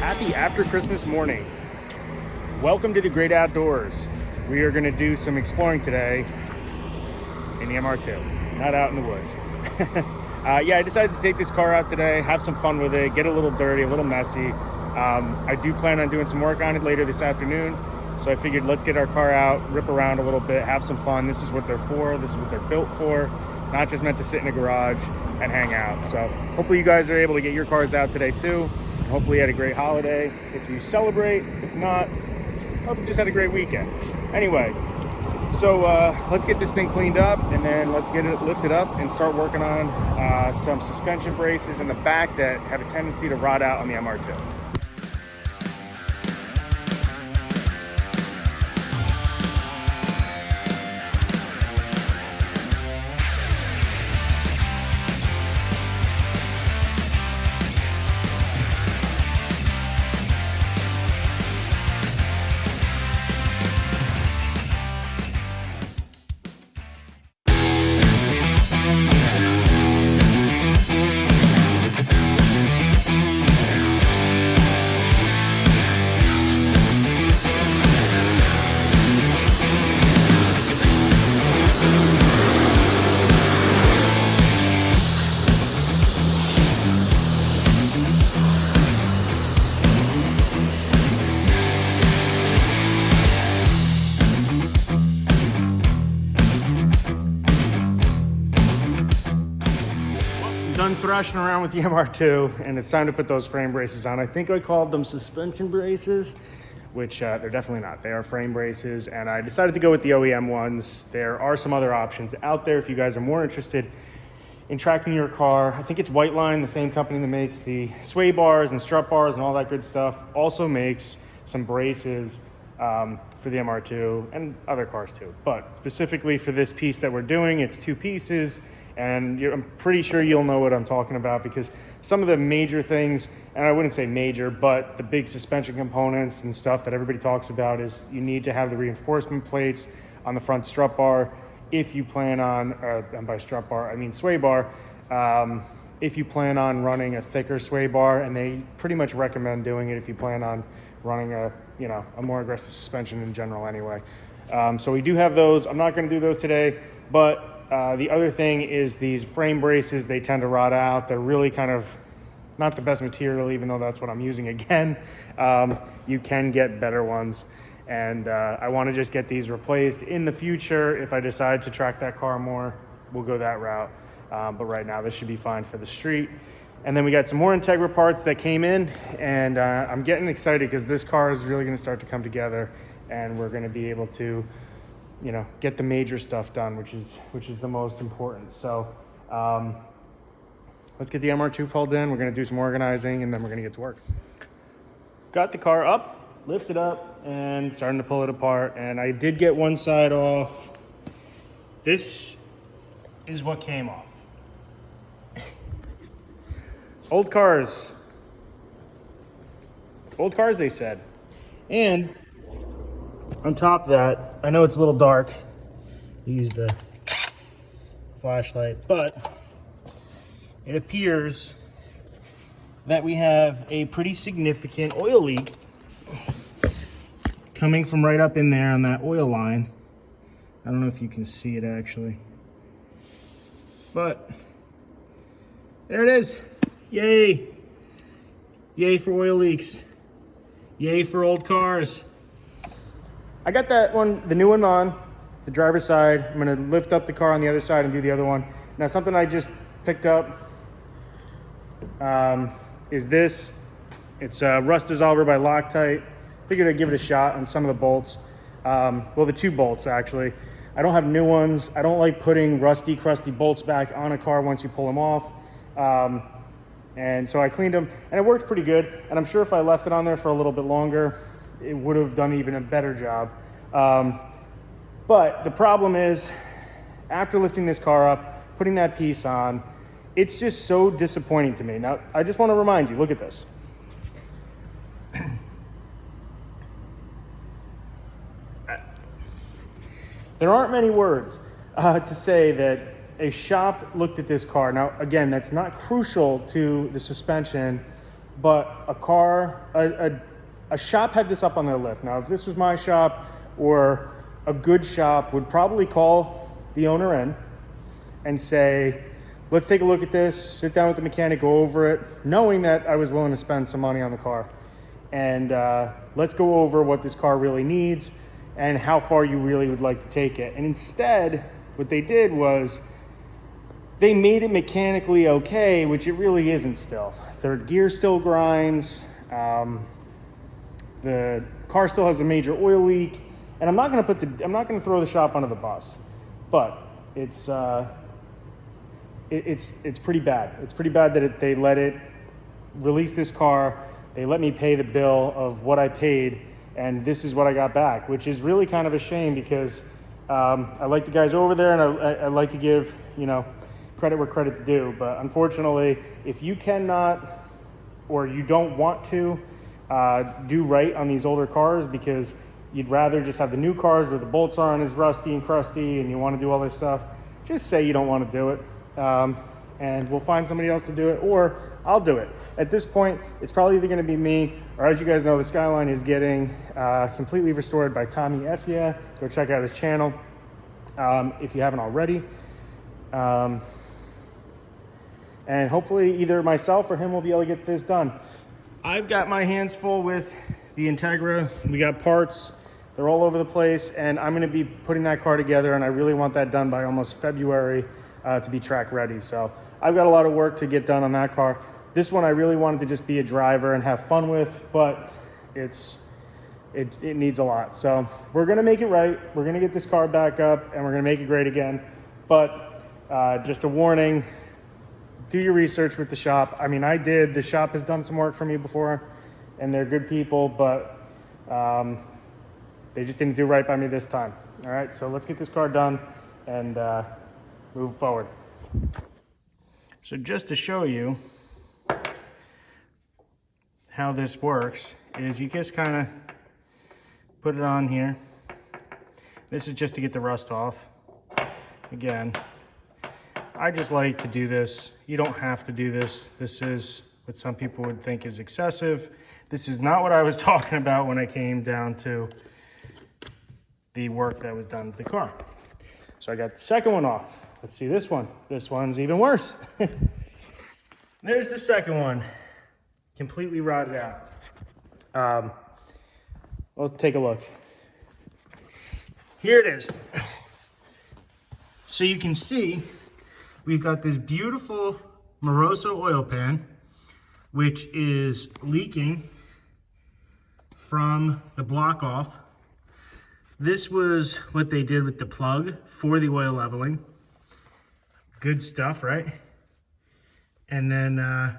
Happy after Christmas morning. Welcome to the great outdoors. We are going to do some exploring today in the MR2, not out in the woods. I decided to take this car out today, have some fun with it, get a little dirty, a little messy. I do plan on doing some work on it later this afternoon, so I figured let's get our car out, rip around a little bit, have some fun. This is what they're for, this is what they're built for, not just meant to sit in a garage and hang out. So hopefully you guys are able to get your cars out today too. Hopefully you had a great holiday. If you celebrate, if not, hope you just had a great weekend. Anyway, so let's get this thing cleaned up and then let's get it lifted up and start working on some suspension braces in the back that have a tendency to rot out on the MR2. Done thrashing around with the MR2 and it's time to put those frame braces on. I think I called them suspension braces, which they're definitely not. They are frame braces, and I decided to go with the OEM ones. There are some other options out there if you guys are more interested in tracking your car. I think it's Whiteline, the same company that makes the sway bars and strut bars and all that good stuff, also makes some braces for the MR2 and other cars too. But specifically for this piece that we're doing, it's two pieces. And I'm pretty sure you'll know what I'm talking about, because some of the major things, and I wouldn't say major, but the big suspension components and stuff that everybody talks about is you need to have the reinforcement plates on the front strut bar if you plan on, and by strut bar, I mean sway bar, if you plan on running a thicker sway bar, and they pretty much recommend doing it if you plan on running a more aggressive suspension in general anyway. So we do have those. I'm not gonna do those today, but the other thing is these frame braces, they tend to rot out. They're really kind of not the best material, even though that's what I'm using again. You can get better ones. And I want to just get these replaced. In the future, if I decide to track that car more, we'll go that route. But right now, this should be fine for the street. And then we got some more Integra parts that came in, and I'm getting excited because this car is really going to start to come together, and we're going to be able to get the major stuff done, which is the most important. So let's get the MR2 pulled in. We're gonna do some organizing and then we're gonna get to work. Got the car up, lifted up, and starting to pull it apart. And I did get one side off. This is what came off. Old cars, they said. And on top of that, I know it's a little dark, use the flashlight, but it appears that we have a pretty significant oil leak coming from right up in there on that oil line. I don't know if you can see it actually, but there it is. Yay. Yay for oil leaks. Yay for old cars. I got that one, the new one on the driver's side. I'm gonna lift up the car on the other side and do the other one. Now something I just picked up is this. It's a rust dissolver by Loctite. Figured I'd give it a shot on some of the bolts. Well, the two bolts actually. I don't have new ones. I don't like putting rusty, crusty bolts back on a car once you pull them off. And so I cleaned them and it worked pretty good. And I'm sure if I left it on there for a little bit longer, it would have done even a better job. But the problem is, after lifting this car up, putting that piece on, it's just so disappointing to me. Now, I just want to remind you, look at this. There aren't many words. to say that a shop looked at this car. Now, again, that's not crucial to the suspension, but a shop had this up on their list. Now, if this was my shop, or a good shop would probably call the owner in and say, let's take a look at this, sit down with the mechanic, go over it, knowing that I was willing to spend some money on the car. And let's go over what this car really needs and how far you really would like to take it. And instead, what they did was they made it mechanically okay, which it really isn't still. Third gear still grinds. The car still has a major oil leak. And I'm not gonna throw the shop under the bus, but it's pretty bad. It's pretty bad that they let it release this car. They let me pay the bill of what I paid, and this is what I got back, which is really kind of a shame because I like the guys over there, and I like to give, credit where credit's due. But unfortunately, if you cannot or you don't want to do right on these older cars because you'd rather just have the new cars where the bolts aren't as rusty and crusty and you want to do all this stuff, just say you don't want to do it. And we'll find somebody else to do it, or I'll do it. At this point, it's probably either going to be me, or as you guys know, the Skyline is getting completely restored by Tommy Effia. Go check out his channel if you haven't already. And hopefully either myself or him will be able to get this done. I've got my hands full with the Integra. We got parts. They're all over the place, and I'm going to be putting that car together, and I really want that done by almost February to be track ready. So I've got a lot of work to get done on that car. This one I really wanted to just be a driver and have fun with, but it needs a lot. So we're going to make it right. We're going to get this car back up, and we're going to make it great again. But just a warning, do your research with the shop. I mean, I did. The shop has done some work for me before, and they're good people, but they just didn't do right by me this time. All right, so let's get this car done and move forward. So just to show you how this works is you just kind of put it on here. This is just to get the rust off. Again, I just like to do this. You don't have to do this. This is what some people would think is excessive. This is not what I was talking about when I came down to the work that was done to the car. So I got the second one off. Let's see this one. This one's even worse. There's the second one, completely rotted out. We'll take a look. Here it is. So you can see we've got this beautiful Moroso oil pan, which is leaking from the block off. This was what they did with the plug for the oil leveling. Good stuff, right? And then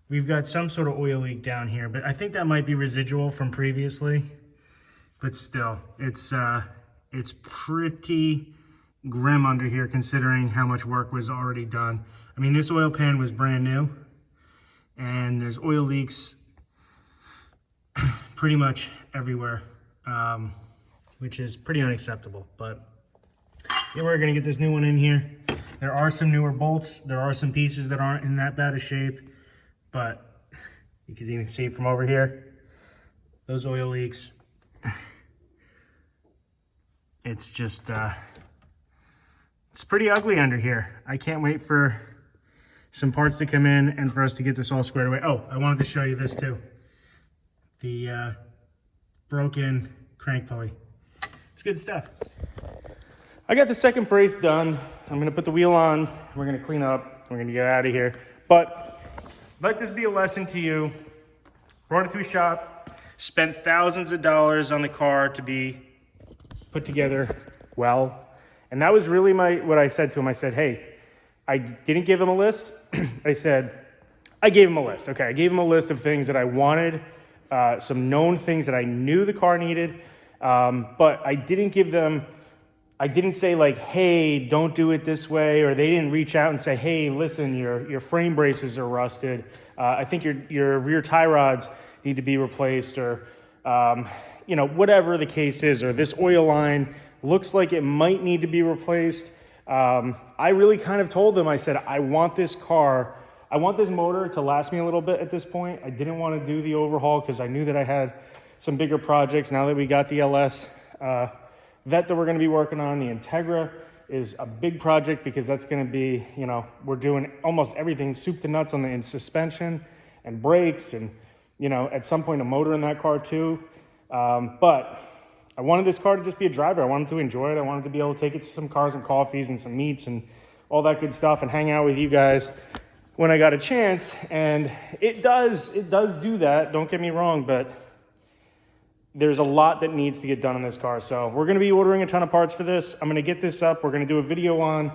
we've got some sort of oil leak down here, but I think that might be residual from previously. But still, it's pretty grim under here considering how much work was already done. I mean, this oil pan was brand new, and there's oil leaks pretty much everywhere, which is pretty unacceptable. But yeah, we're gonna get this new one in here. There are some newer bolts. There are some pieces that aren't in that bad a shape, but you can even see from over here, those oil leaks. It's just, it's pretty ugly under here. I can't wait for some parts to come in and for us to get this all squared away. Oh, I wanted to show you this too. The broken crank pulley. It's good stuff. I got the second brace done. I'm gonna put the wheel on. We're gonna clean up. We're gonna get out of here. But let this be a lesson to you. Brought it to a shop, spent thousands of dollars on the car to be put together well. And that was really what I said to him. I said, hey, I didn't give him a list. I gave him a list. Okay, I gave him a list of things that I wanted, some known things that I knew the car needed, but I didn't give them, I didn't say like, hey, don't do it this way, or they didn't reach out and say, hey, listen, your frame braces are rusted. I think your rear tie rods need to be replaced, or whatever the case is, or this oil line Looks like it might need to be replaced. I really kind of told them, I said, I want this motor to last me a little bit at this point. I didn't want to do the overhaul because I knew that I had some bigger projects. Now that we got the LS Vet that we're going to be working on, the Integra is a big project because that's going to be, you know, we're doing almost everything soup to nuts on the suspension and brakes and, you know, at some point a motor in that car too. But I wanted this car to just be a driver. I wanted to enjoy it. I wanted to be able to take it to some cars and coffees and some meets and all that good stuff and hang out with you guys when I got a chance. And it does do that. Don't get me wrong, but there's a lot that needs to get done on this car. So we're going to be ordering a ton of parts for this. I'm going to get this up. We're going to do a video on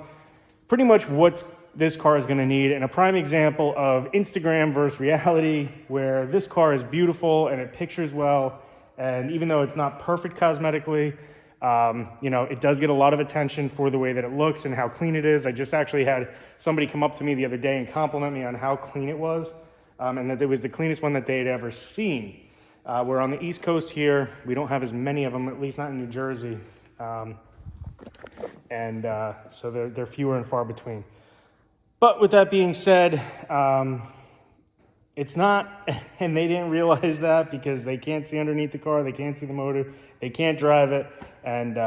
pretty much what this car is going to need, and a prime example of Instagram versus reality, where this car is beautiful and it pictures well. And even though it's not perfect cosmetically, you know, it does get a lot of attention for the way that it looks and how clean it is. I just actually had somebody come up to me the other day and compliment me on how clean it was, and that it was the cleanest one that they had ever seen. We're on the East Coast here. We don't have as many of them, at least not in New Jersey. So they're fewer and far between. But with that being said, it's not, and they didn't realize that because they can't see underneath the car, they can't see the motor, they can't drive it, and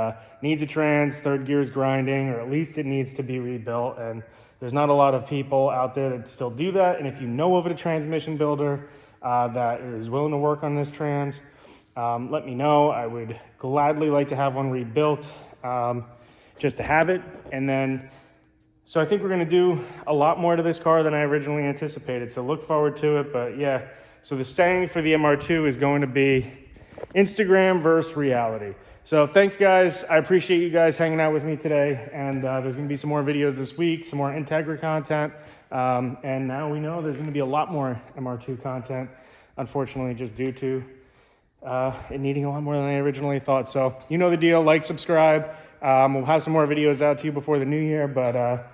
needs a trans, third gear is grinding, or at least it needs to be rebuilt. And there's not a lot of people out there that still do that. And if you know of a transmission builder that is willing to work on this trans, let me know. I would gladly like to have one rebuilt, just to have it. And then, so I think we're gonna do a lot more to this car than I originally anticipated. So look forward to it. But yeah, so the saying for the MR2 is going to be Instagram versus reality. So thanks guys. I appreciate you guys hanging out with me today. And there's gonna be some more videos this week, some more Integra content. And now we know there's gonna be a lot more MR2 content, unfortunately, just due to it needing a lot more than I originally thought. So you know the deal, like, subscribe. We'll have some more videos out to you before the new year, but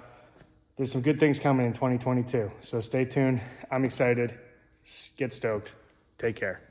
there's some good things coming in 2022. So stay tuned. I'm excited. Get stoked. Take care.